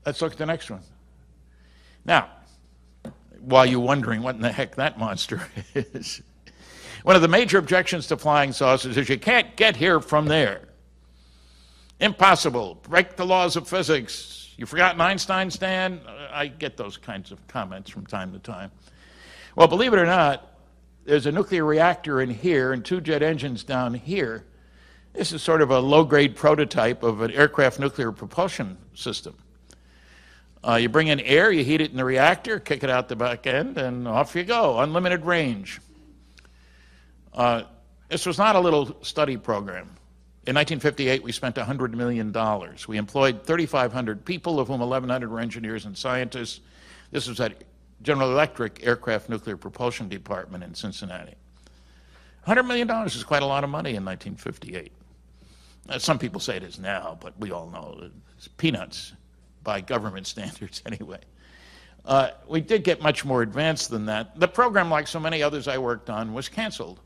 Let's look at the next one. Now, while you're wondering what in the heck that monster is, one of the major objections to flying saucers is you can't get here from there. Impossible. Break the laws of physics. You forgotten Einstein, Stan? I get those kinds of comments from time to time. Well, believe it or not, there's a nuclear reactor in here and 2 jet engines down here. This is sort of a low-grade prototype of an aircraft nuclear propulsion system. You bring in air, you heat it in the reactor, kick it out the back end, and off you go, unlimited range. This was not a little study program. In 1958, we spent $100 million. We employed 3,500 people, of whom 1,100 were engineers and scientists. This was at General Electric Aircraft Nuclear Propulsion Department in Cincinnati. $100 million is quite a lot of money in 1958. Some people say it is now, but we all know it's peanuts by government standards anyway. We did get much more advanced than that. The program, like so many others I worked on, was canceled.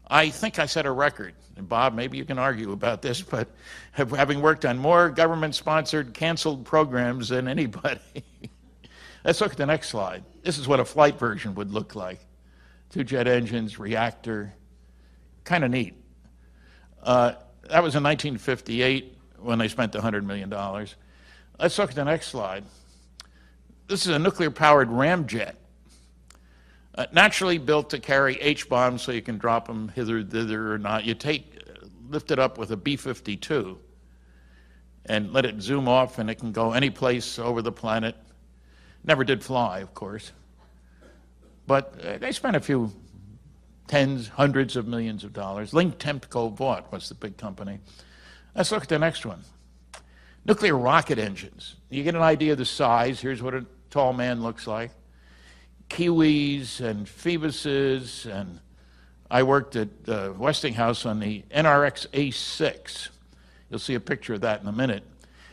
I think I set a record, and Bob, maybe you can argue about this, but having worked on more government-sponsored canceled programs than anybody. Let's look at the next slide. This is what a flight version would look like. 2 jet engines, reactor, kind of neat. That was in 1958 when they spent the $100 million. Let's look at the next slide. This is a nuclear-powered ramjet, naturally built to carry H-bombs so you can drop them hither, thither, or not. You lift it up with a B-52 and let it zoom off, and it can go any place over the planet. Never did fly, of course. But they spent a few tens, hundreds of millions of dollars. Link Temco bought was the big company. Let's look at the next one. Nuclear rocket engines. You get an idea of the size. Here's what a tall man looks like. Kiwis and Phoebuses, and I worked at Westinghouse on the NRX A6. You'll see a picture of that in a minute.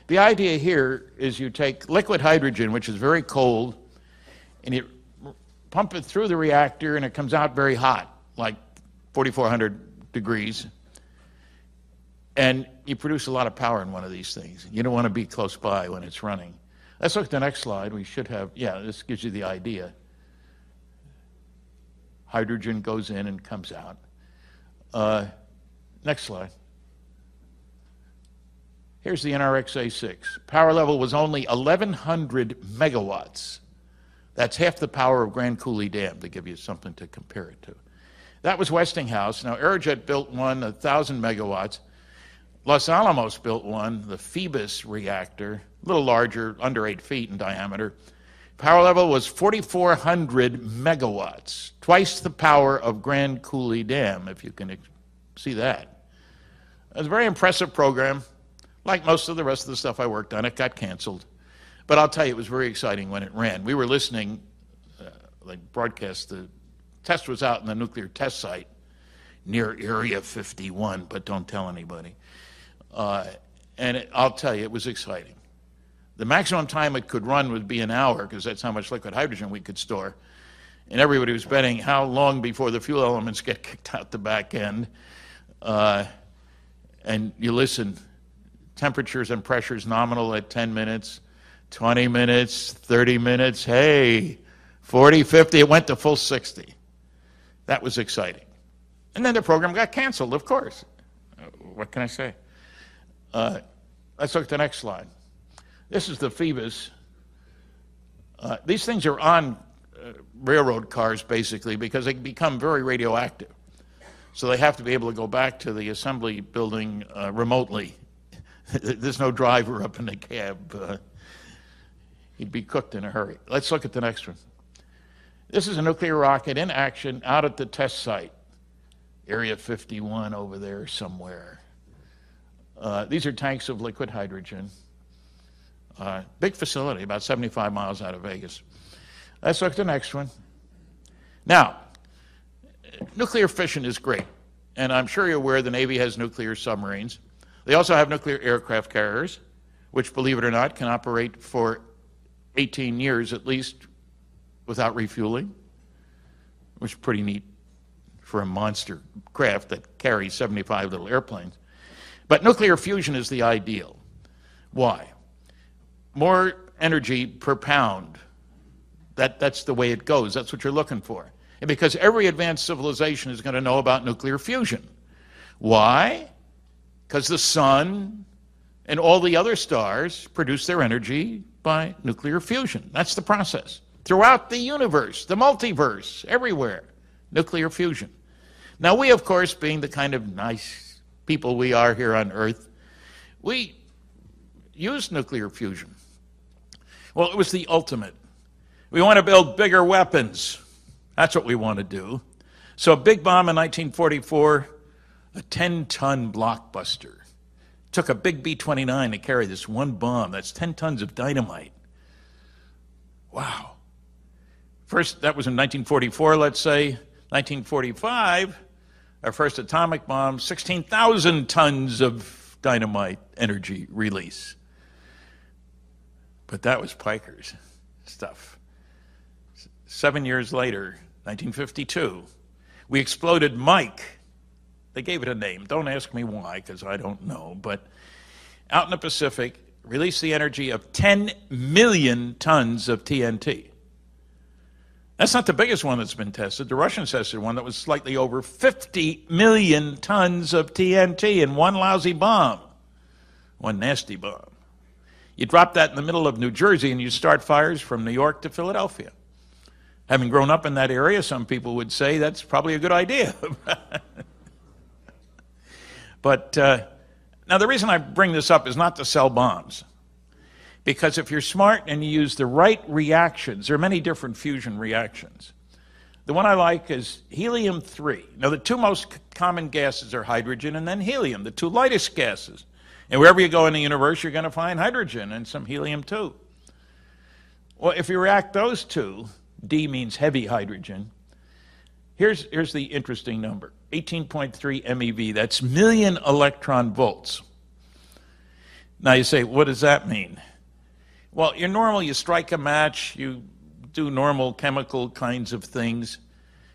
The idea here is you take liquid hydrogen, which is very cold, and you pump it through the reactor, and it comes out very hot, like 4,400 degrees. And you produce a lot of power in one of these things. You don't want to be close by when it's running. Let's look at the next slide. We should have, yeah, this gives you the idea. Hydrogen goes in and comes out. Next slide. Here's the NRX A6. Power level was only 1,100 megawatts. That's half the power of Grand Coulee Dam, to give you something to compare it to. That was Westinghouse. Now, Aerojet built one, 1,000 megawatts. Los Alamos built one, the Phoebus reactor, a little larger, under 8 feet in diameter. Power level was 4,400 megawatts, twice the power of Grand Coulee Dam, if you can see that. It was a very impressive program. Like most of the rest of the stuff I worked on, it got canceled. But I'll tell you, it was very exciting when it ran. We were listening, like broadcast, the test was out in the nuclear test site near Area 51, but don't tell anybody. I'll tell you, it was exciting. The maximum time it could run would be an hour, because that's how much liquid hydrogen we could store. And everybody was betting how long before the fuel elements get kicked out the back end. And you listen, temperatures and pressures nominal at 10 minutes, 20 minutes, 30 minutes, hey, 40, 50, it went to full 60. That was exciting. And then the program got canceled, of course. What can I say? Let's look at the next slide. This is the Phoebus. These things are on railroad cars, basically, because they become very radioactive. So they have to be able to go back to the assembly building remotely. There's no driver up in the cab. He'd be cooked in a hurry. Let's look at the next one. This is a nuclear rocket in action out at the test site. Area 51 over there somewhere. These are tanks of liquid hydrogen. Big facility, about 75 miles out of Vegas. Let's look at the next one. Now, nuclear fission is great, and I'm sure you're aware the Navy has nuclear submarines. They also have nuclear aircraft carriers, which, believe it or not, can operate for 18 years at least without refueling, which is pretty neat for a monster craft that carries 75 little airplanes. But nuclear fusion is the ideal. Why? more energy per pound. That's the way it goes. That's what you're looking for. And because every advanced civilization is going to know about nuclear fusion. Why? Because the sun and all the other stars produce their energy by nuclear fusion. That's the process. Throughout the universe, the multiverse, everywhere, nuclear fusion. Now we, of course, being the kind of nice people we are here on Earth, we use nuclear fusion. Well, it was the ultimate. We want to build bigger weapons. That's what we want to do. So a big bomb in 1944, a 10-ton blockbuster. Took a big B-29 to carry this one bomb. That's 10 tons of dynamite. Wow. First, that was in 1944, let's say. 1945, our first atomic bomb, 16,000 tons of dynamite energy release. But that was Piker's stuff. 7 years later, 1952, we exploded Mike. They gave it a name. Don't ask me why, because I don't know. But out in the Pacific, released the energy of 10 million tons of TNT. That's not the biggest one that's been tested. The Russians tested one that was slightly over 50 million tons of TNT in one lousy bomb, one nasty bomb. You drop that in the middle of New Jersey and you start fires from New York to Philadelphia. Having grown up in that area, some people would say that's probably a good idea. But now the reason I bring this up is not to sell bombs. Because if you're smart and you use the right reactions, there are many different fusion reactions. The one I like is helium-3. Now, the two most common gases are hydrogen and then helium, the two lightest gases. And wherever you go in the universe, you're going to find hydrogen and some helium too. Well, if you react those two, D means heavy hydrogen. Here's the interesting number, 18.3 MeV. That's million electron volts. Now you say, what does that mean? Well, you're normal, you strike a match, you do normal chemical kinds of things.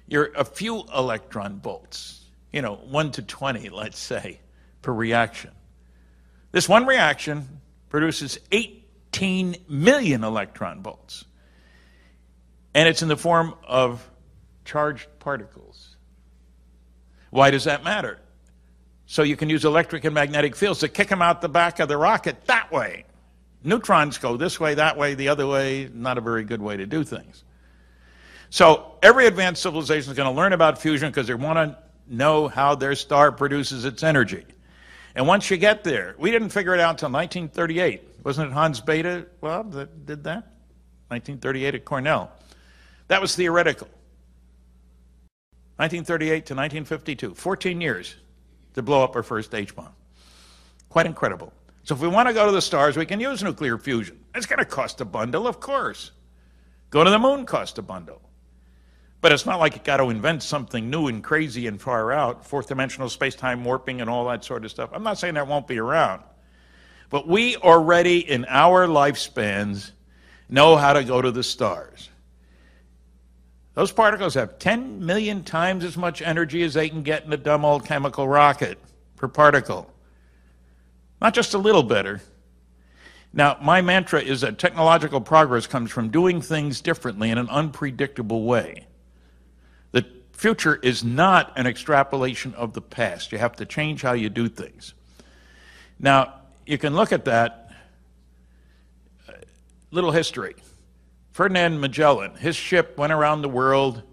You're a few electron volts, 1 to 20, let's say, per reaction. This one reaction produces 18 million electron volts. And it's in the form of charged particles. Why does that matter? So you can use electric and magnetic fields to kick them out the back of the rocket that way. Neutrons go this way, that way, the other way. Not a very good way to do things. So every advanced civilization is going to learn about fusion because they want to know how their star produces its energy. And once you get there, we didn't figure it out until 1938. Wasn't it Hans Bethe that did that? 1938 at Cornell. That was theoretical. 1938 to 1952, 14 years to blow up our first H-bomb. Quite incredible. So if we want to go to the stars, we can use nuclear fusion. It's going to cost a bundle, of course. Go to the moon cost a bundle. But it's not like you got to invent something new and crazy and far out, fourth-dimensional space-time warping and all that sort of stuff. I'm not saying that won't be around. But we already, in our lifespans, know how to go to the stars. Those particles have 10 million times as much energy as they can get in a dumb old chemical rocket per particle. Not just a little better. Now, my mantra is that technological progress comes from doing things differently in an unpredictable way. The future is not an extrapolation of the past. You have to change how you do things. Now, you can look at that. Little history. Ferdinand Magellan, his ship went around the world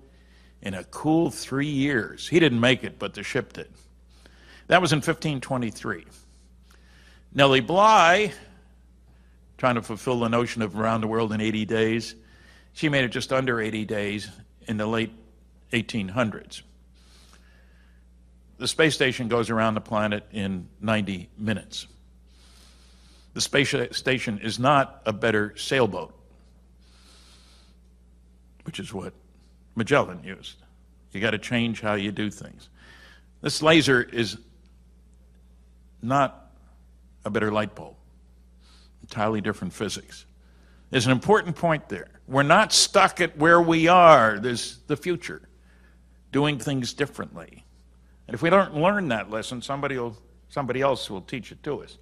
in a cool 3 years. He didn't make it, but the ship did. That was in 1523. Nellie Bly, trying to fulfill the notion of around the world in 80 days, she made it just under 80 days in the late 1800s. The space station goes around the planet in 90 minutes. The space station is not a better sailboat, which is what Magellan used. You got to change how you do things. This laser is not a better light bulb. Entirely different physics. There's an important point there. We're not stuck at where we are. There's the future, doing things differently. And if we don't learn that lesson, somebody else will teach it to us.